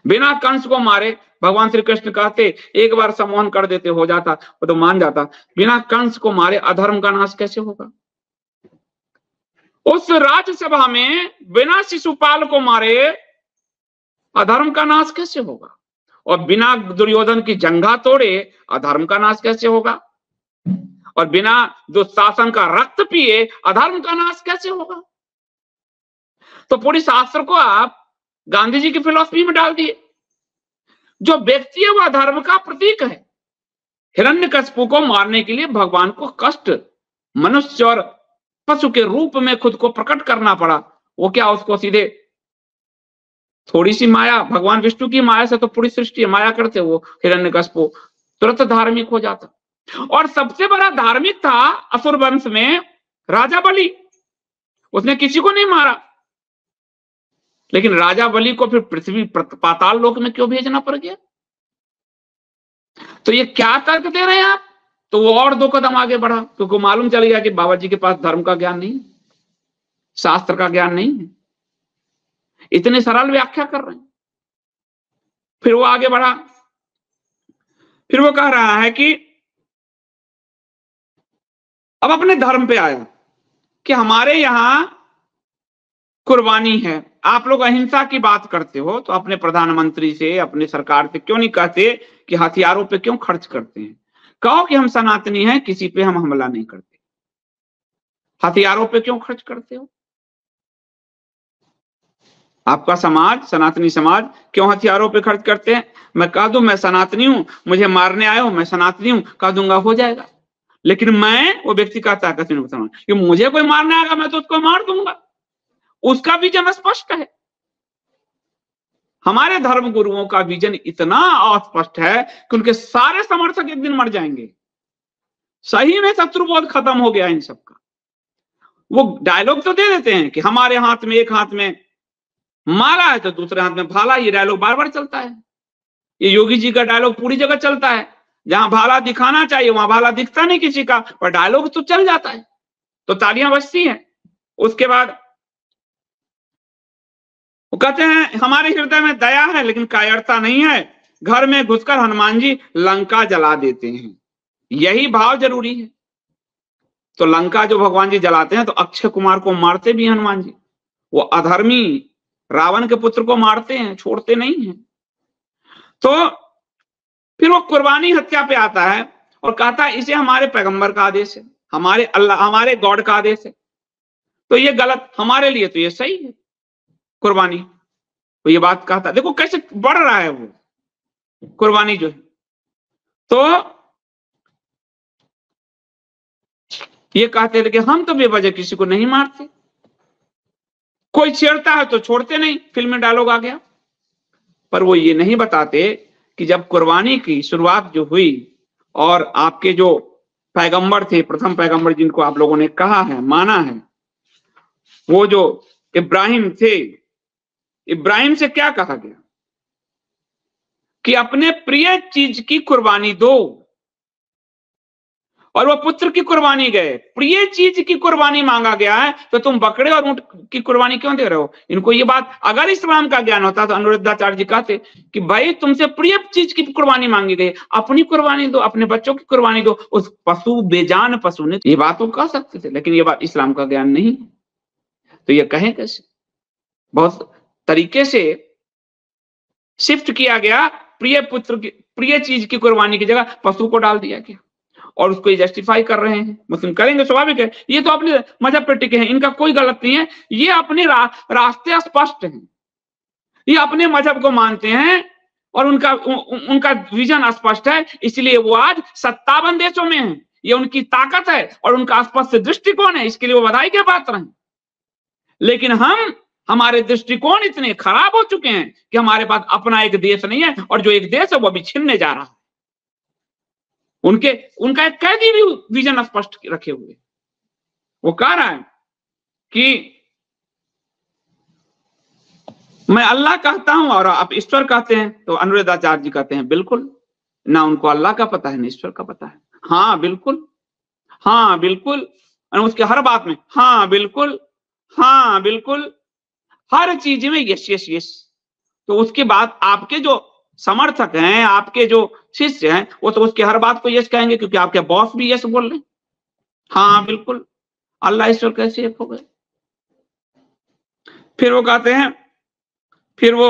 बिना कंस को मारे भगवान श्री कृष्ण कहते एक बार सम्मोहन कर देते हो जाता, वो तो मान जाता। बिना कंस को मारे अधर्म का नाश कैसे होगा? उस राज्यसभा में बिना शिशुपाल को मारे अधर्म का नाश कैसे होगा? और बिना दुर्योधन की जंघा तोड़े अधर्म का नाश कैसे होगा? और बिना दुशासन का रक्त पिए अधर्म का नाश कैसे होगा? तो पूरी शास्त्र को आप गांधी जी की फिलॉसफी में डाल दिए। जो व्यक्ति है वह धर्म का प्रतीक है। हिरण्यकशिपु को मारने के लिए भगवान को कष्ट, मनुष्य और पशु के रूप में खुद को प्रकट करना पड़ा। वो क्या, उसको सीधे थोड़ी सी माया, भगवान विष्णु की माया से तो पूरी सृष्टि माया करते, वो हिरण्यकशिपु तुरंत धार्मिक हो जाता। और सबसे बड़ा धार्मिक था असुर वंश में राजा बलि, उसने किसी को नहीं मारा, लेकिन राजा बलि को फिर पृथ्वी पाताल लोक में क्यों भेजना पड़ गया? तो ये क्या तर्क दे रहे हैं आप? तो वो और 2 कदम आगे बढ़ा, क्योंकि मालूम चल गया कि बाबा जी के पास धर्म का ज्ञान नहीं है, शास्त्र का ज्ञान नहीं है, इतने सरल व्याख्या कर रहे हैं। फिर वो आगे बढ़ा, फिर वो कह रहा है कि अब अपने धर्म पे आया कि हमारे यहां कुर्बानी है। आप लोग अहिंसा की बात करते हो, तो अपने प्रधानमंत्री से, अपने सरकार से क्यों नहीं कहते कि हथियारों पे क्यों खर्च करते हैं? कहो कि हम सनातनी हैं, किसी पे हम हमला नहीं करते, हथियारों पे क्यों खर्च करते हो? आपका समाज, सनातनी समाज क्यों हथियारों पे खर्च करते हैं? मैं कह दूं मैं सनातनी हूं, मुझे मारने आए हो, मैं सनातनी हूं, कह दूंगा हो जाएगा। लेकिन मैं, वो व्यक्ति कहता है कि मुझे कोई मारने आएगा मैं तो उसको मार दूंगा, उसका विजन स्पष्ट है। हमारे धर्म गुरुओं का विजन इतना अस्पष्ट है कि उनके सारे समर्थक एक दिन मर जाएंगे। सही में शत्रुबोध खत्म हो गया इन सबका। वो डायलॉग तो दे देते हैं कि हमारे हाथ में, एक हाथ में माला है तो दूसरे हाथ में भाला, ये डायलॉग बार बार चलता है। ये योगी जी का डायलॉग पूरी जगह चलता है, जहां भाला दिखाना चाहिए वहां भाला दिखता नहीं किसी का, पर डायलॉग तो चल जाता है, तो तालियां बजती हैं। उसके बाद वो कहते हैं हमारे हृदय में दया है लेकिन कायरता नहीं है, घर में घुसकर हनुमान जी लंका जला देते हैं, यही भाव जरूरी है। तो लंका जो भगवान जी जलाते हैं तो अक्षय कुमार को मारते भी हनुमान जी, वो अधर्मी रावण के पुत्र को मारते हैं, छोड़ते नहीं हैं। तो फिर वो कुर्बानी हत्या पे आता है और कहता है इसे हमारे पैगंबर का आदेश है, हमारे अल्लाह, हमारे गॉड का आदेश है, तो ये गलत, हमारे लिए तो ये सही है कुर्बानी। तो ये बात कहता, देखो कैसे बढ़ रहा है वो कुर्बानी जो है। तो ये कहते थे कि हम तो बेवजह किसी को नहीं मारते, कोई छेड़ता है तो छोड़ते नहीं, फिल्म में डायलॉग आ गया। पर वो ये नहीं बताते कि जब कुर्बानी की शुरुआत जो हुई और आपके जो पैगंबर थे, प्रथम पैगंबर जिनको आप लोगों ने कहा है, माना है, वो जो इब्राहिम थे, इब्राहिम से क्या कहा गया कि अपने प्रिय चीज की कुर्बानी दो। और वो पुत्र की कुर्बानी गए, प्रिय चीज की कुर्बानी मांगा गया है, तो तुम बकरे और ऊंट की कुर्बानी क्यों दे रहे हो? इनको ये बात अगर इस्लाम का ज्ञान होता तो अनिरुद्धाचार्य जी कहते कि भाई तुमसे प्रिय चीज की कुर्बानी मांगी गई, अपनी कुर्बानी दो, अपने बच्चों की कुर्बानी दो, उस पशु बेजान पशु ने। ये बात वो कह सकते थे, लेकिन ये बात इस्लाम का ज्ञान नहीं, तो ये कहें कैसे? बहुत तरीके से शिफ्ट किया गया, प्रिय पुत्र की प्रिय चीज की कुर्बानी की जगह पशु को डाल दिया गया, और उसको ये जस्टिफाई कर रहे हैं। मुस्लिम करेंगे, स्वाभाविक है, ये तो अपने मजहब पर टिके हैं, इनका कोई गलत नहीं है, ये अपने रास्ते स्पष्ट हैं, ये अपने मजहब को मानते हैं और उनका विजन स्पष्ट है, इसलिए वो आज 57 देशों में है, ये उनकी ताकत है और उनका स्पष्ट दृष्टिकोण है, इसके लिए वो बधाई के पात्र हैं। लेकिन हमारे दृष्टिकोण इतने खराब हो चुके हैं कि हमारे पास अपना एक देश नहीं है, और जो एक देश है वो अभी छिनने जा रहा है। उनका एक कैदी भी विजन स्पष्ट रखे हुए, वो कह रहा है कि मैं अल्लाह कहता हूं और आप ईश्वर कहते हैं। तो अनिरुद्धाचार्य जी कहते हैं बिल्कुल, ना उनको अल्लाह का पता है ना ईश्वर का पता है। हाँ बिल्कुल, हाँ बिल्कुल, और उसके हर बात में हाँ बिल्कुल, हाँ बिल्कुल, हर चीज में यस यस यस। तो उसके बाद आपके जो समर्थक हैं, आपके जो शिष्य हैं, वो तो उसके हर बात को यस कहेंगे, क्योंकि आपके बॉस भी यस बोल रहे हैं। हाँ बिल्कुल, अल्लाह ईश्वर कैसे एक हो गए? फिर वो कहते हैं, फिर वो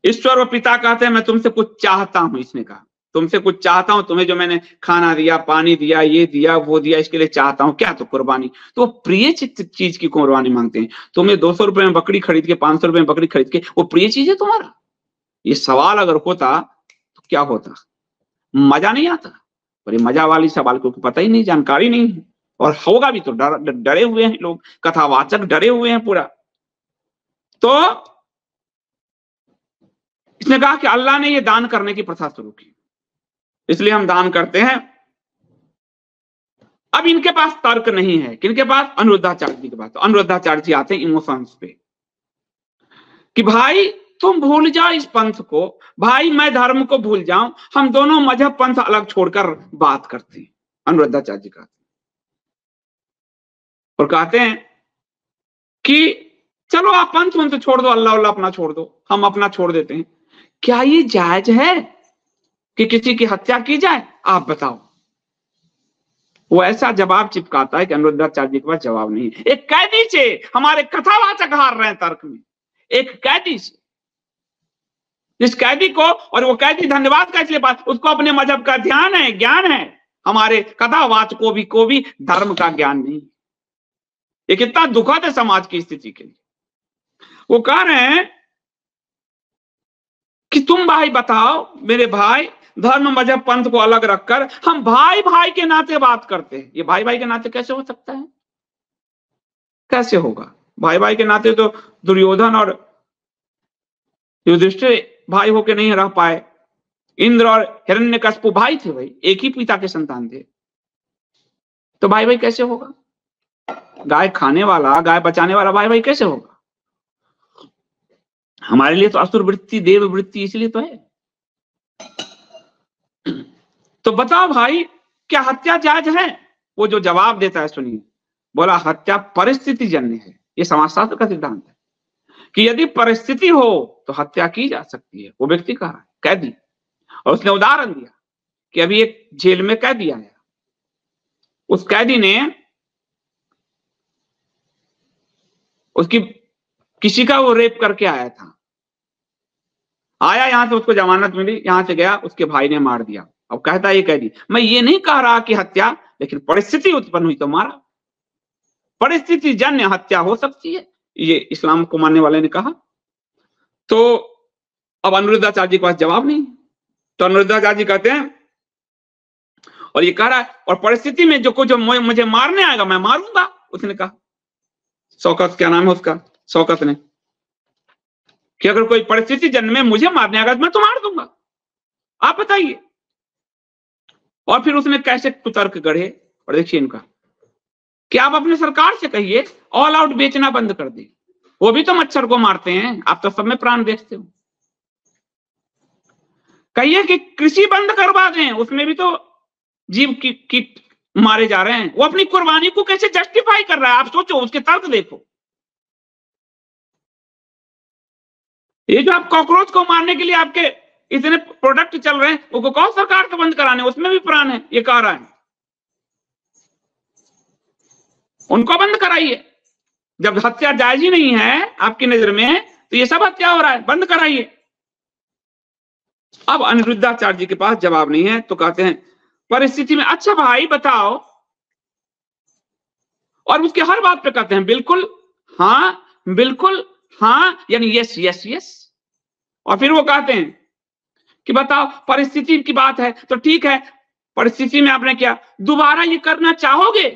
ईश्वर और पिता कहते हैं मैं तुमसे कुछ चाहता हूं। इसने कहा तुमसे कुछ चाहता हूं, तुम्हें जो मैंने खाना दिया, पानी दिया, ये दिया, वो दिया, इसके लिए चाहता हूं। क्या? तो कुर्बानी। तो प्रिय चीज की कुर्बानी मांगते हैं। तुम्हें 200 रुपए में बकरी खरीद के, 500 रुपए में बकरी खरीद के, वो प्रिय चीज है तुम्हारा? ये सवाल अगर होता तो क्या होता? मजा नहीं आता। और ये मजा वाली सवाल को पता ही नहीं, जानकारी नहीं है, और होगा भी तो डरे हुए हैं लोग, कथावाचक डरे हुए हैं पूरा। तो इसने कहा कि अल्लाह ने ये दान करने की प्रथा शुरू की, इसलिए हम दान करते हैं। अब इनके पास तर्क नहीं है, किनके पास? अनिरुद्धाचार्य जी के पास। तो अनिरुद्धाचार्य जी आते हैं इमोशंस पे कि भाई तुम भूल जाओ इस पंथ को, भाई मैं धर्म को भूल जाऊं, हम दोनों मजहब पंथ अलग छोड़कर बात करते हैं। अनिरुद्धाचार्य जी कहते हैं, और कहते हैं कि चलो आप पंथ उनसे छोड़ दो, अल्लाह अल्लाह अपना छोड़ दो, हम अपना छोड़ देते हैं। क्या ये जायज है कि किसी की हत्या की जाए? आप बताओ। वो ऐसा जवाब चिपकाता है कि अनिरुद्धाचार्य जी के पास जवाब नहीं है। एक कैदी से हमारे कथावाचक हार रहे हैं तर्क में, एक कैदी से। इस कैदी को, और वो कैदी धन्यवाद का इसलिए पास, उसको अपने मजहब का ध्यान है, ज्ञान है। हमारे कथावाचकों को भी धर्म का ज्ञान नहीं। ये कितना दुखद है समाज की स्थिति के लिए। वो कह रहे हैं कि तुम भाई बताओ, मेरे भाई, धर्म मजहब पंथ को अलग रखकर हम भाई भाई के नाते बात करते हैं। ये भाई भाई के नाते कैसे हो सकता है? कैसे होगा? भाई भाई के नाते तो दुर्योधन और युधिष्ठिर भाई होके नहीं रह पाए। इंद्र और हिरण्यकश्यप भाई थे, भाई एक ही पिता के संतान थे, तो भाई भाई कैसे होगा? गाय खाने वाला, गाय बचाने वाला भाई भाई कैसे होगा? हमारे लिए तो असुर वृत्ति, देव वृत्ति इसलिए तो है। तो बताओ भाई, क्या हत्या जायज है? वो जो जवाब देता है सुनिए, बोला हत्या परिस्थिति जन्य है। ये समाजशास्त्र का सिद्धांत है कि यदि परिस्थिति हो तो हत्या की जा सकती है। वो व्यक्ति कहा है, कैदी, और उसने उदाहरण दिया कि अभी एक जेल में कैदी आया, उस कैदी ने उसकी किसी का वो रेप करके आया था, आया यहां से, उसको जमानत मिली, यहां से गया, उसके भाई ने मार दिया। अब कहता है ये कैदी, मैं ये नहीं कह रहा कि हत्या, लेकिन परिस्थिति उत्पन्न हुई तो मारा, परिस्थिति जन्य हत्या हो सकती है, ये इस्लाम को मानने वाले ने कहा। तो अब अनिरुद्धाचार्य जी के पास जवाब नहीं, तो अनिरुद्धाचार्य जी कहते हैं, और ये कह रहा है, और परिस्थिति में जो मुझे मारने आएगा मैं मारूंगा। उसने कहा, शौकत, क्या नाम है उसका, शौकत ने, कि अगर कोई परिस्थिति जन्म में मुझे मारने आएगा तो मैं तो मार दूंगा, आप बताइए। और फिर उसने कैसे कुतर्क गढ़े, और देखिए इनका, कि आप अपने सरकार से कहिए ऑल आउट बेचना बंद कर दे, वो भी तो मच्छर को मारते हैं, आप तो सब में प्राण देखते हो। कहिए कि कृषि बंद करवा दें, उसमें भी तो जीव की मारे जा रहे हैं, वो अपनी कुर्बानी को कैसे जस्टिफाई कर रहा है? आप सोचो, उसके तर्क देखो। ये जो आप कॉकरोच को मारने के लिए आपके इतने प्रोडक्ट चल रहे हैं, वो कौन सरकार को बंद कराने, उसमें भी प्राण है, ये कह रहा है। उनको बंद कराइए। जब हत्या जायज ही नहीं है आपकी नजर में, तो ये सब हत्या हो रहा है, बंद कराइए। अब अनिरुद्धाचार्य जी के पास जवाब नहीं है, तो कहते हैं परिस्थिति में, अच्छा भाई बताओ, और उसके हर बात पे कहते हैं बिल्कुल हाँ, यानी यस यस यस। और फिर वो कहते हैं कि बताओ परिस्थिति की बात है तो ठीक है, परिस्थिति में आपने क्या दोबारा ये करना चाहोगे?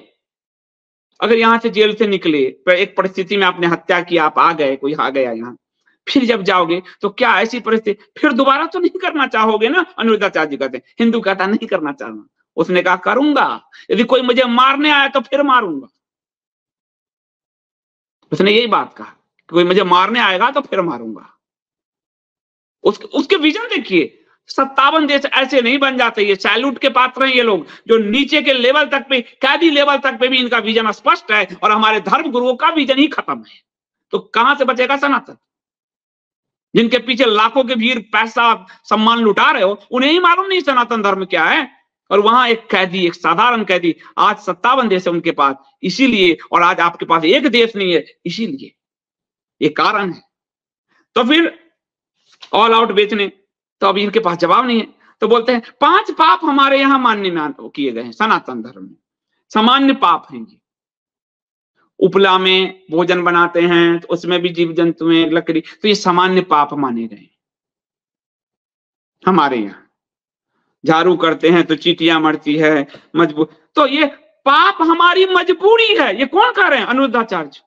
अगर यहां से जेल से निकले, एक परिस्थिति में आपने हत्या की, आप आ गए, कोई आ गया यहां, फिर जब जाओगे तो क्या ऐसी परिस्थिति फिर दोबारा तो नहीं करना चाहोगे ना? अनिरुद्धाचार्य जी कहते हैं, हिंदू कहता नहीं करना चाहना। उसने कहा करूंगा, यदि कोई मुझे मारने आया तो फिर मारूंगा। उसने यही बात कहा, कोई मुझे मारने आएगा तो फिर मारूंगा। उसके विजन देखिए, 57 देश ऐसे नहीं बन जाते। ये सैल्यूट के पात्र हैं ये लोग, जो नीचे के लेवल तक पे, कैदी लेवल तक पे भी इनका विजन स्पष्ट है, और हमारे धर्म गुरुओं का विजन ही खत्म है। तो कहां से बचेगा सनातन? जिनके पीछे लाखों के भीड़ पैसा सम्मान लुटा रहे हो, उन्हें ही मालूम नहीं सनातन धर्म क्या है। और वहां एक कैदी, एक साधारण कैदी, आज 57 देश है उनके पास, इसीलिए। और आज आपके पास एक देश नहीं है, इसीलिए ये कारण है। तो फिर ऑल आउट बेचने, तो अभी इनके पास जवाब नहीं है। तो बोलते हैं 5 पाप हमारे यहां मान्य किए गए हैं सनातन धर्म में, सामान्य पाप हैं ये। उपला में भोजन बनाते हैं तो उसमें भी जीव जंतु में लकड़ी, तो ये सामान्य पाप माने गए हमारे यहां। झाड़ू करते हैं तो चींटियां मरती है, मजबूर, तो ये पाप हमारी मजबूरी है। ये कौन कह रहे हैं? अनिरुद्धाचार्य।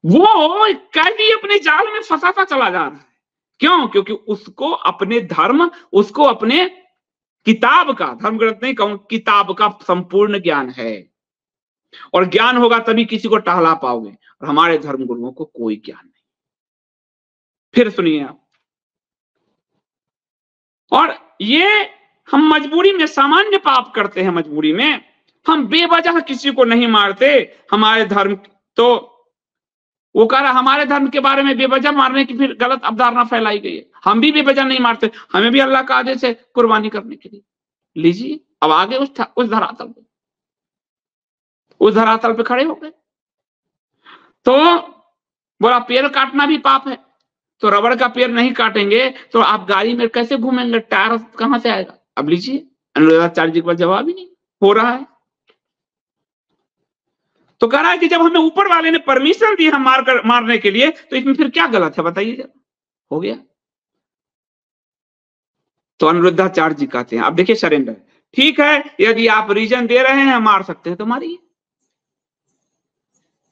वो कैदी अपने जाल में फंसाता चला जा रहा है। क्यों? क्योंकि उसको अपने धर्म, उसको अपने किताब का, धर्म ग्रंथ नहीं कहूं, किताब का संपूर्ण ज्ञान है। और ज्ञान होगा तभी किसी को टहला पाओगे, और हमारे धर्म गुरुओं को कोई ज्ञान नहीं। फिर सुनिए आप, और ये हम मजबूरी में सामान्य पाप करते हैं। मजबूरी में हम बेवजह किसी को नहीं मारते। हमारे धर्म, तो वो कह रहा हमारे धर्म के बारे में बेवजह मारने की फिर गलत अवधारणा फैलाई गई है। हम भी बेवजह नहीं मारते, हमें भी अल्लाह का आदेश है कुर्बानी करने के लिए। लीजिए, अब आगे उस धरातल पे, उस धरातल पे खड़े हो गए। तो बोला पेड़ काटना भी पाप है, तो रबड़ का पेड़ नहीं काटेंगे तो आप गाड़ी में कैसे घूमेंगे? टायर कहां से आएगा? अब लीजिए, अनिरुद्धाचार्य जी के पास जवाब ही नहीं हो रहा है। तो कह रहा है कि जब हमें ऊपर वाले ने परमिशन दी हम मारने के लिए, तो इसमें फिर क्या गलत है बताइए जरा? हो गया। तो अनिरुद्धाचार्य जी कहते हैं, अब देखिए सरेंडर, ठीक है, यदि आप रीजन दे रहे हैं मार सकते हैं तो मारिए।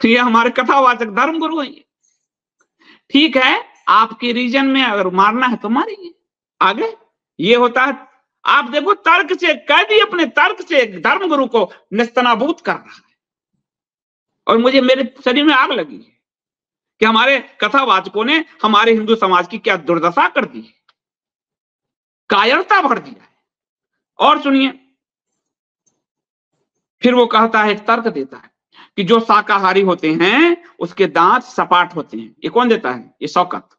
तो ये हमारे कथावाचक धर्म गुरु हैं। ठीक है, आपके रीजन में अगर मारना है तो मारिए। आगे ये होता है, आप देखो तर्क से, कैदी अपने तर्क से धर्म गुरु को नेस्तनाबूद कर रहा है। और मुझे, मेरे शरीर में आग लगी है कि हमारे कथावाचकों ने हमारे हिंदू समाज की क्या दुर्दशा कर दी है, कायरता भर दिया है। और सुनिए, फिर वो कहता है, एक तर्क देता है कि जो शाकाहारी होते हैं उसके दांत सपाट होते हैं। ये कौन देता है? ये शौकत।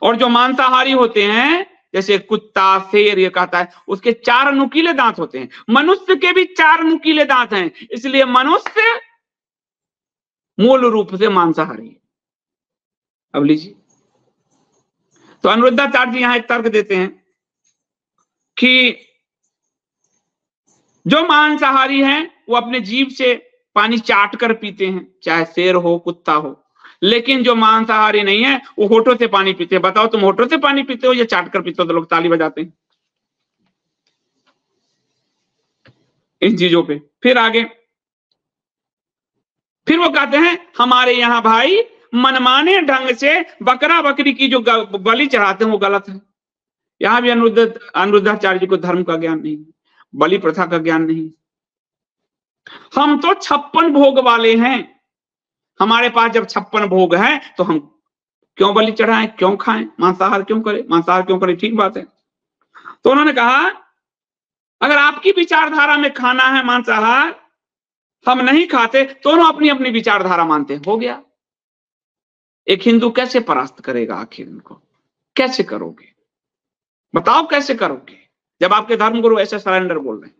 और जो मांसाहारी होते हैं, जैसे कुत्ता, शेर, ये कहता है उसके 4 नुकीले दांत होते हैं। मनुष्य के भी 4 नुकीले दांत हैं, इसलिए मनुष्य मूल रूप से मांसाहारी है। अब लीजिए, तो अनिरुद्धाचार्य जी यहां एक तर्क देते हैं कि जो मांसाहारी हैं वो अपने जीभ से पानी चाट कर पीते हैं, चाहे शेर हो, कुत्ता हो। लेकिन जो मांसाहारी नहीं है वो होठों से पानी पीते हैं। बताओ, तुम होठों से पानी पीते हो या चाट कर पीते हो? तो लोग ताली बजाते हैं इन चीजों पे। फिर आगे, फिर वो कहते हैं हमारे यहां भाई मनमाने ढंग से बकरा बकरी की जो बलि चढ़ाते हैं वो गलत है। यहां भी अनिरुद्धाचार्य जी को धर्म का ज्ञान नहीं, बलि प्रथा का ज्ञान नहीं। हम तो 56 भोग वाले हैं। हमारे पास जब 56 भोग हैं तो हम क्यों बलि चढ़ाएं, क्यों खाएं, मांसाहार क्यों करें? मांसाहार क्यों करें? ठीक बात है। तो उन्होंने कहा अगर आपकी विचारधारा में खाना है मांसाहार, हम नहीं खाते, दोनों अपनी अपनी विचारधारा मानते हैं, हो गया। एक हिंदू कैसे परास्त करेगा आखिर इनको? कैसे करोगे? बताओ कैसे करोगे जब आपके धर्मगुरु ऐसे सरेंडर बोल रहे हैं?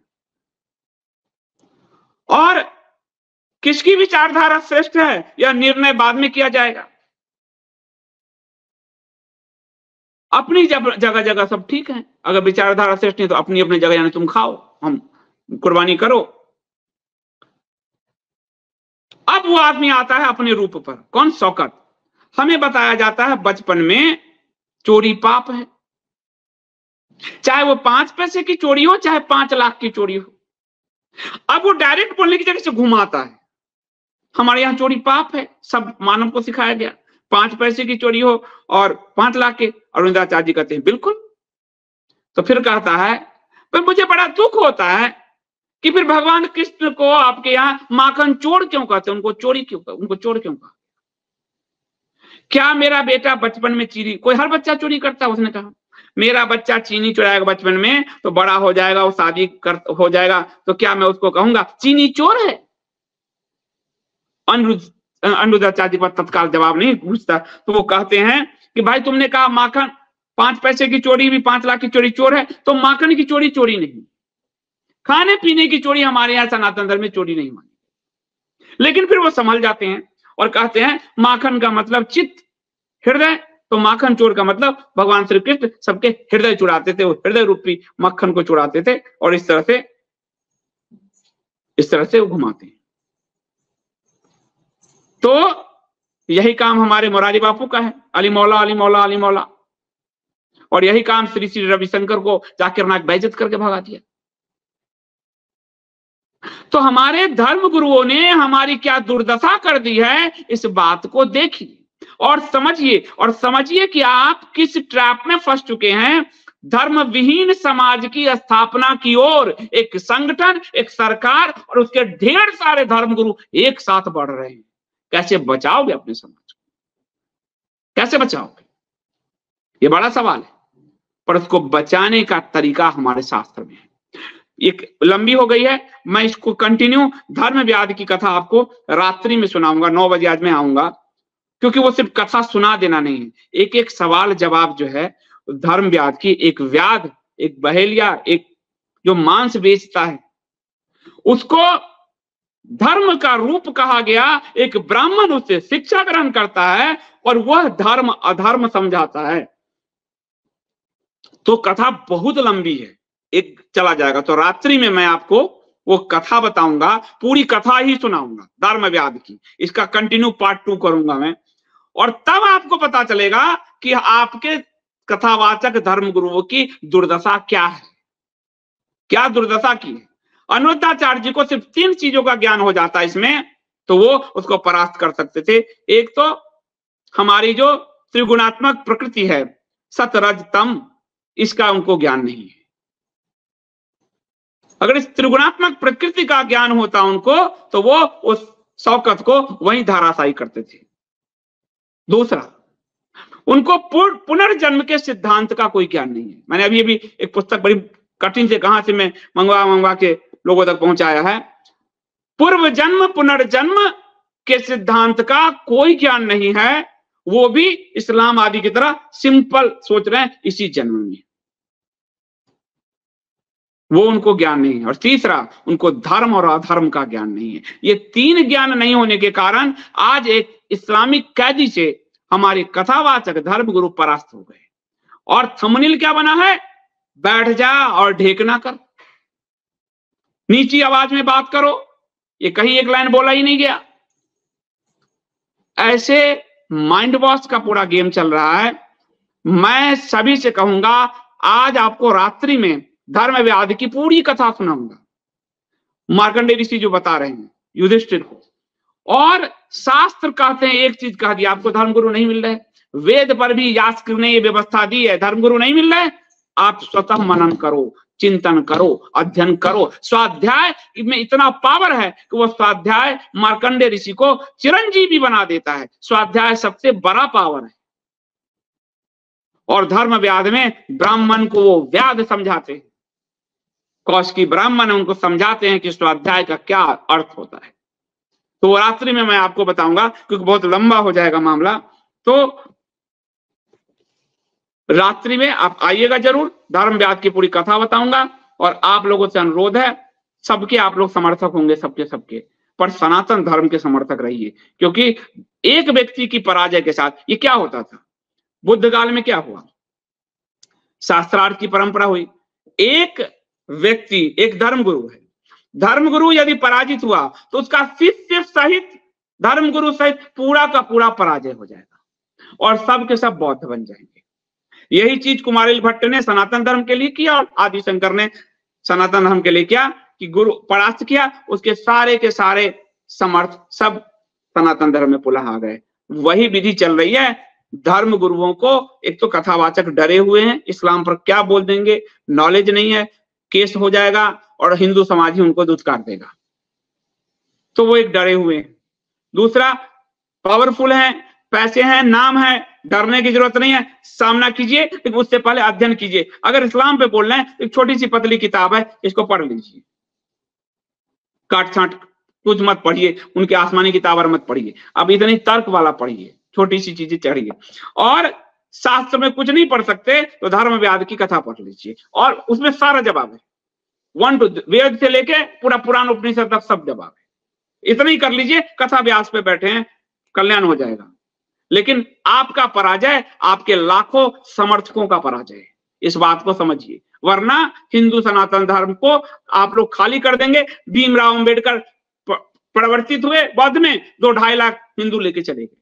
और किसकी विचारधारा श्रेष्ठ है यह निर्णय बाद में किया जाएगा। अपनी जगह जगह सब ठीक है, अगर विचारधारा श्रेष्ठ नहीं तो अपनी अपनी जगह, यानी तुम खाओ, हम कुर्बानी करो। अब वो आदमी आता है अपने रूप पर, कौन? शौकत। हमें बताया जाता है बचपन में चोरी पाप है, चाहे वो 5 पैसे की चोरी हो, चाहे 5 लाख की चोरी हो। अब वो डायरेक्ट बोलने की जगह से घुमाता है, हमारे यहां चोरी पाप है, सब मानव को सिखाया गया। 5 पैसे की चोरी हो और 5 लाख के। अरुणिताचार्य जी कहते हैं बिल्कुल। तो फिर कहता है, पर मुझे बड़ा दुख होता है कि फिर भगवान कृष्ण को आपके यहां माखन चोर क्यों कहते हैं? उनको चोरी क्यों, उनको चोर क्यों कहा? क्या मेरा बेटा बचपन में चीनी, कोई हर बच्चा चोरी करता है, उसने कहा मेरा बच्चा चीनी चुराएगा बचपन में तो बड़ा हो जाएगा, वो शादी हो जाएगा तो क्या मैं उसको कहूंगा चीनी चोर है? अनिरुद्धाचार्य जी पर तत्काल जवाब नहीं पूछता, तो वो कहते हैं कि भाई तुमने कहा माखन 5 पैसे की चोरी भी 5 लाख की चोरी चोर है, तो माखन की चोरी चोरी नहीं, खाने पीने की चोरी हमारे यहाँ सनातन धर्म में चोरी नहीं मानी। लेकिन फिर वो संभल जाते हैं और कहते हैं माखन का मतलब चित्त, हृदय, तो माखन चोर का मतलब भगवान श्री कृष्ण सबके हृदय चुराते थे, वो हृदय रूपी मक्खन को चुराते थे और इस तरह से वो घुमाते हैं। तो यही काम हमारे मोरारी बापू का है, अली मौला अली मौला अली मौला। और यही काम श्री श्री रविशंकर को जाकिर नायक बेइज्जत करके भगा दिया। तो हमारे धर्म गुरुओं ने हमारी क्या दुर्दशा कर दी है, इस बात को देखिए और समझिए कि आप किस ट्रैप में फंस चुके हैं। धर्म विहीन समाज की स्थापना की ओर एक संगठन, एक सरकार और उसके ढेर सारे धर्मगुरु एक साथ बढ़ रहे हैं। कैसे बचाओगे अपने समाज को? कैसे बचाओगे? ये बड़ा सवाल है, पर उसको बचाने का तरीका हमारे शास्त्र में है। एक लंबी हो गई है, मैं इसको कंटिन्यू धर्म व्याध की कथा आपको रात्रि में सुनाऊंगा, 9 बजे आज मैं आऊंगा, क्योंकि वो सिर्फ कथा सुना देना नहीं है, एक एक सवाल जवाब जो है धर्म व्याध की, एक व्याध, एक बहेलिया, एक जो मांस बेचता है उसको धर्म का रूप कहा गया, एक ब्राह्मण उससे शिक्षा ग्रहण करता है और वह धर्म अधर्म समझाता है। तो कथा बहुत लंबी है, एक चला जाएगा, तो रात्रि में मैं आपको वो कथा बताऊंगा, पूरी कथा ही सुनाऊंगा धर्म व्याध की, इसका कंटिन्यू पार्ट 2 करूंगा मैं, और तब आपको पता चलेगा कि आपके कथावाचक धर्म गुरुओं की दुर्दशा क्या है, क्या दुर्दशा की है। अनिरुद्धाचार्य जी को सिर्फ 3 चीजों का ज्ञान हो जाता है इसमें, तो वो उसको परास्त कर सकते थे। एक तो हमारी जो त्रिगुणात्मक प्रकृति है, सत रज तम, इसका उनको ज्ञान नहीं है। अगर इस त्रिगुणात्मक प्रकृति का ज्ञान होता उनको, तो वो उस शौकत को वहीं धाराशायी करते थे। दूसरा, उनको पुनर्जन्म के सिद्धांत का कोई ज्ञान नहीं है। मैंने अभी एक पुस्तक बड़ी कठिन से कहां से मैं मंगवा के लोगों तक पहुंचाया है, पूर्व जन्म पुनर्जन्म के सिद्धांत का कोई ज्ञान नहीं है, वो भी इस्लाम आदि की तरह सिंपल सोच रहे हैं इसी जन्म में, वो उनको ज्ञान नहीं है। और तीसरा, उनको धर्म और अधर्म का ज्ञान नहीं है। ये 3 ज्ञान नहीं होने के कारण आज एक इस्लामिक कैदी से हमारे कथावाचक धर्म गुरु परास्त हो गए। और थंबनेल क्या बना है, बैठ जा और ढेकना कर, नीची आवाज में बात करो, ये कहीं एक लाइन बोला ही नहीं गया। ऐसे माइंड वॉश का पूरा गेम चल रहा है। मैं सभी से कहूंगा, आज आपको रात्रि में धर्म व्याध की पूरी कथा सुनाऊंगा, मार्कंडेय ऋषि जो बता रहे हैं युधिष्ठिर को। और शास्त्र कहते हैं, एक चीज कह दिया, आपको धर्मगुरु नहीं मिल रहे, वेद पर भी यास्क ने ये व्यवस्था दी है, धर्मगुरु नहीं मिल रहे, आप स्वतः मनन करो, चिंतन करो, अध्ययन करो। स्वाध्याय में इतना पावर है कि वो स्वाध्याय मार्कंडेय ऋषि को चिरंजीवी बना देता है। स्वाध्याय सबसे बड़ा पावर है। और धर्म व्याध में ब्राह्मण को वो व्याध समझाते हैं। कौशिकी ब्राह्मण है, उनको समझाते हैं कि स्वाध्याय का क्या अर्थ होता है। तो रात्रि में मैं आपको बताऊंगा, क्योंकि बहुत लंबा हो जाएगा मामला। तो रात्रि में आप आइएगा जरूर, धर्म व्याध की पूरी कथा बताऊंगा। और आप लोगों से अनुरोध है, सबके आप लोग समर्थक होंगे, सबके, पर सनातन धर्म के समर्थक रहिए। क्योंकि एक व्यक्ति की पराजय के साथ ये क्या होता था, बुद्ध काल में क्या हुआ, शास्त्रार्थ की परंपरा हुई, एक व्यक्ति, एक धर्मगुरु है, धर्मगुरु यदि पराजित हुआ तो उसका शिष्य सहित, धर्मगुरु सहित पूरा का पूरा पराजय हो जाएगा और सब के सब बौद्ध बन जाएंगे। यही चीज कुमारिल भट्ट ने सनातन धर्म के लिए किया और आदि शंकर ने सनातन धर्म के लिए किया कि गुरु परास्त किया, उसके सारे के सारे समर्थ सब सनातन धर्म में पुनः आ गए। वही विधि चल रही है। धर्म गुरुओं को एक तो कथावाचक डरे हुए हैं, इस्लाम पर क्या बोल देंगे, नॉलेज नहीं है, केस हो जाएगा और हिंदू समाज ही उनको दुत्कार देगा, तो वो एक डरे हुए हैं। दूसरा, पावरफुल है, पैसे हैं, नाम है, डरने की जरूरत नहीं है, सामना कीजिए, लेकिन उससे पहले अध्ययन कीजिए। अगर इस्लाम पे बोल रहे हैं, एक छोटी सी पतली किताब है, इसको पढ़ लीजिए, काट छांट कुछ मत पढ़िए, उनके आसमानी किताब और मत पढ़िए, अब इतनी तर्क वाला पढ़िए, छोटी सी चीजें चढ़िए। और शास्त्र में कुछ नहीं पढ़ सकते तो धर्म व्याध की कथा पढ़ लीजिए, और उसमें सारा जवाब है, 1 to वेद से लेके पूरा पुराण उपनिषद तक सब जवाब है। इतना ही कर लीजिए, कथा व्यास पे बैठे हैं, कल्याण हो जाएगा। लेकिन आपका पराजय आपके लाखों समर्थकों का पराजय है, इस बात को समझिए, वरना हिंदू सनातन धर्म को आप लोग खाली कर देंगे। भीमराव अंबेडकर परिवर्तित हुए बौद्ध में, 2-2.5 लाख हिंदू लेके चले गए।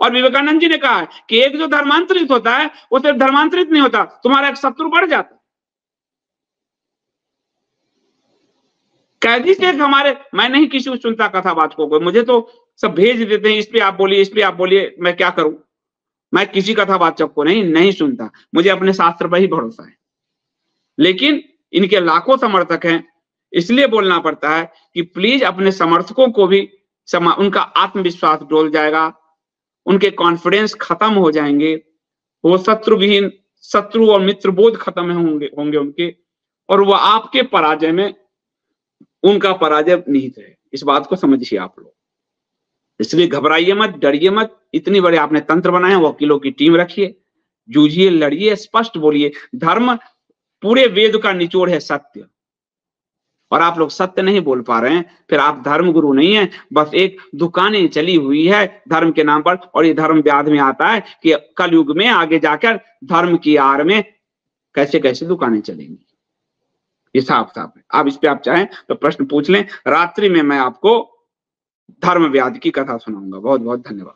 और विवेकानंद जी ने कहा है कि एक जो धर्मांतरित होता है वो सिर्फ धर्मांतरित नहीं होता, तुम्हारा एक शत्रु बढ़ जाता है। कैदी से हमारे, मैं नहीं किसी को सुनता कथावाचकों को, मुझे तो सब भेज देते हैं, इस पे आप बोलिए, इस पे आप बोलिए, मैं क्या करूं, मैं किसी कथावाचक को नहीं सुनता, मुझे अपने शास्त्र पर ही भरोसा है। लेकिन इनके लाखों समर्थक हैं, इसलिए बोलना पड़ता है कि प्लीज अपने समर्थकों को भी उनका आत्मविश्वास डोल जाएगा, उनके कॉन्फिडेंस खत्म हो जाएंगे, वो शत्रुविहीन, शत्रु और मित्र बोध खत्म होंगे उनके, और वो आपके पराजय में उनका पराजय निहित है। इस बात को समझिए आप लोग। इसलिए घबराइए मत, डरिए मत, इतनी बड़े आपने तंत्र बनाए, वकीलों की टीम रखिए, जूझिए, लड़िए, स्पष्ट बोलिए। धर्म पूरे वेद का निचोड़ है सत्य, और आप लोग सत्य नहीं बोल पा रहे हैं, फिर आप धर्म गुरु नहीं है, बस एक दुकानें चली हुई है धर्म के नाम पर। और ये धर्म व्याध में आता है कि कलयुग में आगे जाकर धर्म की आड़ में कैसे कैसे दुकानें चलेंगी, ये साफ साफ है। आप इस पे आप चाहें तो प्रश्न पूछ लें, रात्रि में मैं आपको धर्म व्याध की कथा सुनाऊंगा। बहुत बहुत धन्यवाद।